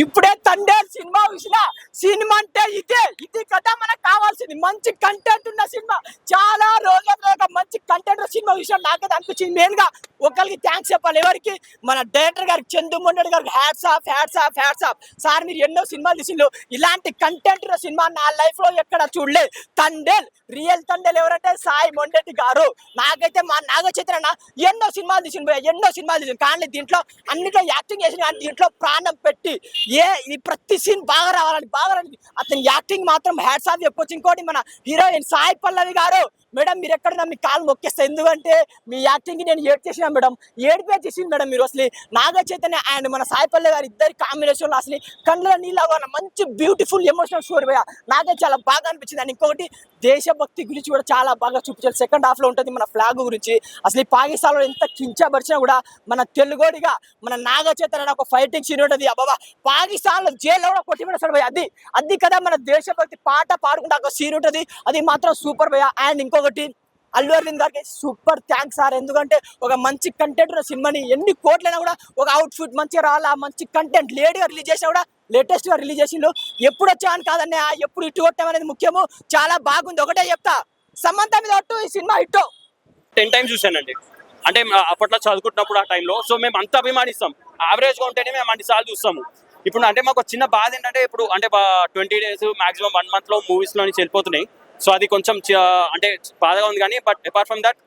ఇప్పుడే తండే సినిమా చూసినా. సినిమా అంటే ఇది కదా మనకు కావాల్సింది. మంచి కంటెంట్ ఉన్న సినిమా. చాలా రోజులుగా మంచి కంటెంట్ సినిమా చూసినా. నాకైతే అనిపించింది మెయిన్ గా ఒకరికి థ్యాంక్స్ చెప్పాలి. ఎవరికి? మన డైరెక్టర్ గారికి, చందుమొండెడ్ గారికి హ్యాట్స్ ఆఫ్. సార్ మీరు ఎన్నో సినిమాలు తీసిండ్రు, ఇలాంటి కంటెంట్ ఉన్న సినిమా నా లైఫ్ లో ఎక్కడ చూడలే. తండేల్ రియల్ తండేల్ ఎవరంటే సాయి మొండెడ్డి గారు. నాకైతే మా నాగ చైతన్య ఎన్నో సినిమాలు తీసిండు కానీ దీంట్లో అన్నిట్లో యాక్టింగ్ చేసిన, కానీ దీంట్లో ప్రాణం పెట్టి ఇది ప్రతి సీన్ బాగా రావాలని అతని యాక్టింగ్ మాత్రం హ్యాట్స్ ఆఫ్ చెప్పొచ్చు. ఇంకోటి మన హీరోయిన్ సాయి పల్లవి గారు, మేడం మీరు ఎక్కడున్నా మీ కాలు మొక్కేస్తా. ఎందుకంటే మీ యాక్టింగ్ నేను ఏడ్ చేసిన మేడం, ఏడిపే చేసింది మేడం మీరు. అసలు నాగ చైతన్య అండ్ మన సాయి పల్లవి గారు ఇద్దరి కాంబినేషన్ లో అసలు కళ్ళలో నీళ్ళ మంచి బ్యూటిఫుల్ ఎమోషనల్ స్టోరీ పోయా. నాకే చాలా బాగా అనిపించింది. అండ్ ఇంకొకటి దేశభక్తి గురించి కూడా చాలా బాగా చూపించారు. సెకండ్ హాఫ్ లో ఉంటుంది మన ఫ్లాగ్ గురించి. అసలు ఈ పాకిస్తాన్ లో ఎంత కించపరిచినా కూడా మన తెలుగోడిగా మన నాగ చైతన్య ఒక ఫైటింగ్ సీన్ ఉంటుంది. అబ్బాబా పాకిస్తాన్ లో జైల్లో కూడా కొట్టి పెడతాడు భయ. అది కదా మన దేశభక్తి పాట పాడుకుంటే ఒక సీన్ ఉంటుంది. అది మాత్రం సూపర్ భయ. అండ్ ఇంకొకటి అల్లు అరవింద్ గారికి సూపర్ థ్యాంక్స్ సార్. ఎందుకంటే ఒక మంచి కంటెంట్ ఉన్న సినిమాని ఎన్ని కోట్లైనా కూడా ఒక అవుట్ఫిట్ మంచిగా రావాలా, మంచి కంటెంట్ లేట్గా రిలీజ్ చేసినా కూడా లేటెస్ట్ గా రిలీజ్ చేసిండు. ఎప్పుడు వచ్చామని కాదన్నయ్య, ఎప్పుడు ఇటు కొట్టం అనేది ముఖ్యము. చాలా బాగుంది. ఒకటే చెప్తా, సమంత మీద ఒట్టు ఈ సినిమా హిట్. 10 times చూసానండి. అంటే అప్పట్లో చదువుకుంటున్నప్పుడు ఆ టైంలో. సో మేము అంత అభిమానిస్తాం. యావరేజ్గా ఉంటేనే మేము అన్నిసార్లు చూస్తాము. ఇప్పుడు అంటే మాకు చిన్న బాధ ఏంటంటే ఇప్పుడు అంటే 20 days మాక్సిమం 1 month లో మూవీస్లో నుంచి వెళ్ళిపోతున్నాయి. సో అది కొంచెం అంటే బాధగా ఉంది. కానీ but apart from that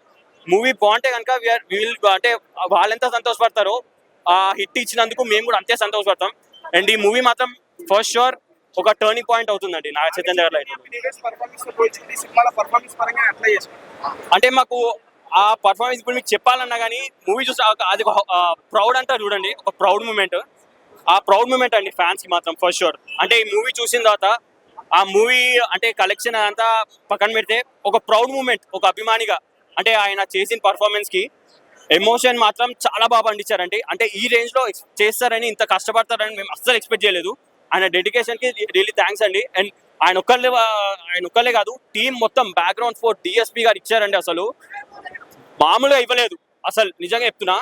movie బాగుంటే కనుక వీల్ అంటే వాళ్ళు ఎంత సంతోషపడతారో ఆ హిట్ ఇచ్చినందుకు మేము కూడా అంతే సంతోషపడతాం. అండ్ ఈ మూవీ మాత్రం ఫస్ట్ షూర్ ఒక టర్నింగ్ పాయింట్ అవుతుందండి నాగ చైతన్య గారి లైఫ్. అంటే మాకు ఆ పర్ఫార్మెన్స్ ఇప్పుడు మీకు చెప్పాలన్నా కానీ మూవీ చూసి అది ప్రౌడ్ అంటారు చూడండి, ఒక ప్రౌడ్ మూమెంట్. ఆ ప్రౌడ్ మూమెంట్ అండి ఫ్యాన్స్ కి మాత్రం ఫస్ట్ షూర్. అంటే ఈ మూవీ చూసిన తర్వాత ఆ మూవీ అంటే కలెక్షన్ అంతా పక్కన పెడితే ఒక ప్రౌడ్ మూమెంట్, ఒక అభిమానిగా అంటే ఆయన చేసిన పర్ఫార్మెన్స్ కి ఎమోషన్ మాత్రం చాలా బాగా పండించారండి. అంటే ఈ రేంజ్ లో చేస్తారని, ఇంత కష్టపడతారని మేము అస్సలు ఎక్స్పెక్ట్ చేయలేదు. ఆయన డెడికేషన్ కి రియల్లీ థ్యాంక్స్ అండి. అండ్ ఆయన ఒక్కళ్ళే కాదు, టీం మొత్తం బ్యాక్గ్రౌండ్ ఫోర్ డిఎస్పీ గారు ఇచ్చారండి. అసలు మామూలుగా ఇవ్వలేదు అసలు, నిజంగా చెప్తున్నా.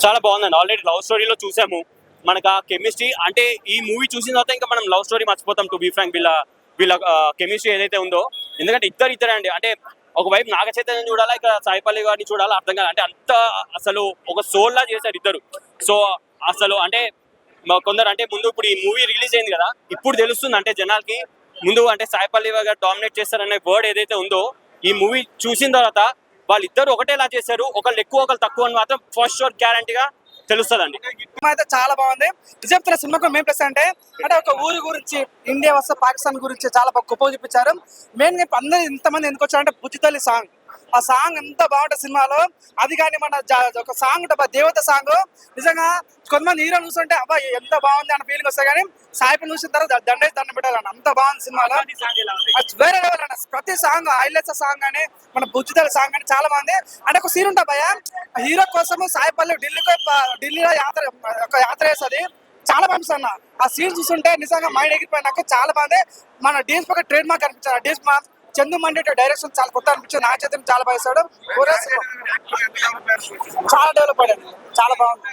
చాలా బాగుందండి. ఆల్రెడీ లవ్ స్టోరీలో చూసాము మనకు ఆ కెమిస్ట్రీ. అంటే ఈ మూవీ చూసిన తర్వాత ఇంకా మనం లవ్ స్టోరీ మర్చిపోతాం. టు బీ ఫ్రాంక్ వీళ్ళ కెమిస్ట్రీ ఏదైతే ఉందో, ఎందుకంటే ఇద్దరే అండి. అంటే ఒకవైపు నాగ చైతన్యం చూడాలా, ఇక్కడ సాయిపల్లి గారిని చూడాలా అర్థం కాదు. అంటే అంత అసలు ఒక సోల్ లా చేశారు ఇద్దరు. సో అసలు అంటే కొందరు అంటే ముందు ఇప్పుడు ఈ మూవీ రిలీజ్ అయింది కదా, ఇప్పుడు తెలుస్తుంది అంటే జనాలకి ముందు అంటే సాయిపల్లి గారు డామినేట్ చేస్తారనే వర్డ్ ఏదైతే ఉందో, ఈ మూవీ చూసిన తర్వాత వాళ్ళిద్దరు ఒకటేలా చేశారు. ఒకళ్ళు ఎక్కువ ఒకళ్ళు తక్కువ అని మాత్రం ఫస్ట్ షోర్ గ్యారంటీగా తెలుస్తుందండి. అయితే చాలా బాగుంది. చెప్తున్న సినిమాకు మెయిన్ ప్లస్ అంటే ఒక ఊరి గురించి, ఇండియా వస్తే పాకిస్తాన్ గురించి చాలా గొప్ప చూపించారు. మెయిన్ గా అందరూ ఇంతమంది ఎందుకు వచ్చారంటే బుజ్జితల్లి సాంగ్. ఆ సాంగ్ ఎంత బాగుంటుంది సినిమాలో. అది కానీ మన ఒక సాంగ్ ఉంటుంది దేవత సాంగ్. నిజంగా కొంతమంది హీరో చూస్తుంటే అబ్బా ఎంత బాగుంది అన్న ఫీలింగ్ వస్తాయి. కానీ సాయిపల్లి చూసిన తర్వాత దండం పెట్టాలన్న అంత బాగుంది సినిమాలో. వేరే లెవెల్ అన్న ప్రతి సాంగ్ హైలైట్స్ సాంగ్ కానీ మన బుజ్జితల్లి సాంగ్ కానీ చాలా బాగుంది. అంటే ఒక సీన్ ఉంటుంది భయ, హీరో కోసం సాయిపల్లి ఢిల్లీలో యాత్ర చేస్తుంది. చాలా బాగుంది అన్న. ఆ సీన్ చూస్తుంటే నిజంగా మైండ్ ఎగిరిపోయినాక చాలా బాగుంది. మన డీఎస్పీ ఒక ట్రేడ్ మార్క్ అనిపించారు. డీఎస్పీ చందుమొండెడ్ డైరెక్షన్ చాలా కొత్త అనిపించింది. నాగ చైతన్య చాలా బాగా ఇస్తాడు. చాలా డెవలప్ అయ్యాడు. చాలా బాగుంది.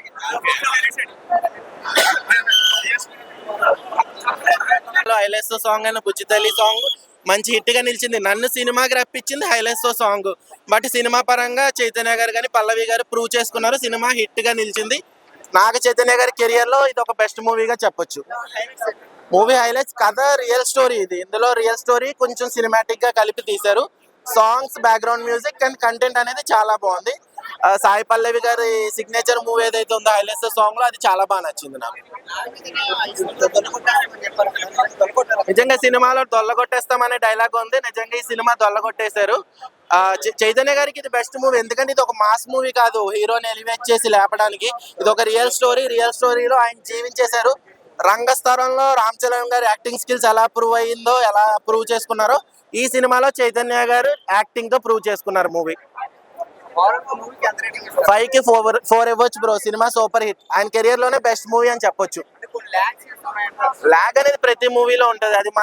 హైలైట్స్ సాంగ్ అయిన బుజ్జితల్లి సాంగ్ మంచి హిట్ గా నిలిచింది. నన్ను సినిమాకి రప్పించింది హైలైట్స్ సాంగ్. బట్ సినిమా పరంగా చైతన్య గారు కానీ పల్లవి గారు ప్రూవ్ చేసుకున్నారు. సినిమా హిట్ గా నిలిచింది. నాగ చైతన్య గారి కెరియర్ లో ఇది ఒక బెస్ట్ మూవీగా చెప్పొచ్చు. మూవీ హైలైట్స్ కథ రియల్ స్టోరీ. ఇందులో రియల్ స్టోరీ కొంచెం సినిమాటిక్ గా కలిపి తీశారు. Songs, background music and content అనేది చాలా బాగుంది. సాయి పల్లవి గారి సిగ్నేచర్ మూవీ ఏదైతే ఉందో హైలైట్స్ సాంగ్ లో, అది చాలా బాగా నచ్చింది నాకు. నిజంగా సినిమాలో దొల్లగొట్టేస్తామనే డైలాగ్ ఉంది. నిజంగా ఈ సినిమా దొల్లగొట్టేశారు. చైతన్య గారికి ఇది బెస్ట్ మూవీ. ఎందుకంటే ఇది ఒక మాస్ మూవీ కాదు, హీరోని ఎలివేట్ చేసి లేపడానికి. ఇది ఒక రియల్ స్టోరీ. రియల్ స్టోరీలో ఆయన జీవించేశారు. రంగస్థలంలో రామ్ చరణ్ గారి యాక్టింగ్ స్కిల్స్ ఎలా ప్రూవ్ చేసుకున్నారో ఈ సినిమాలో చైతన్య గారు యాక్టింగ్ తో ప్రూవ్ చేసుకున్నారు. మూవీ 5కి 4 ఇవ్వచ్చు బ్రో. Cinema super hit. ఆయన కెరియర్ లోనే బెస్ట్ మూవీ అని చెప్పొచ్చు. లాగ్ అనేది ప్రతి మూవీలో ఉంటది. అది మన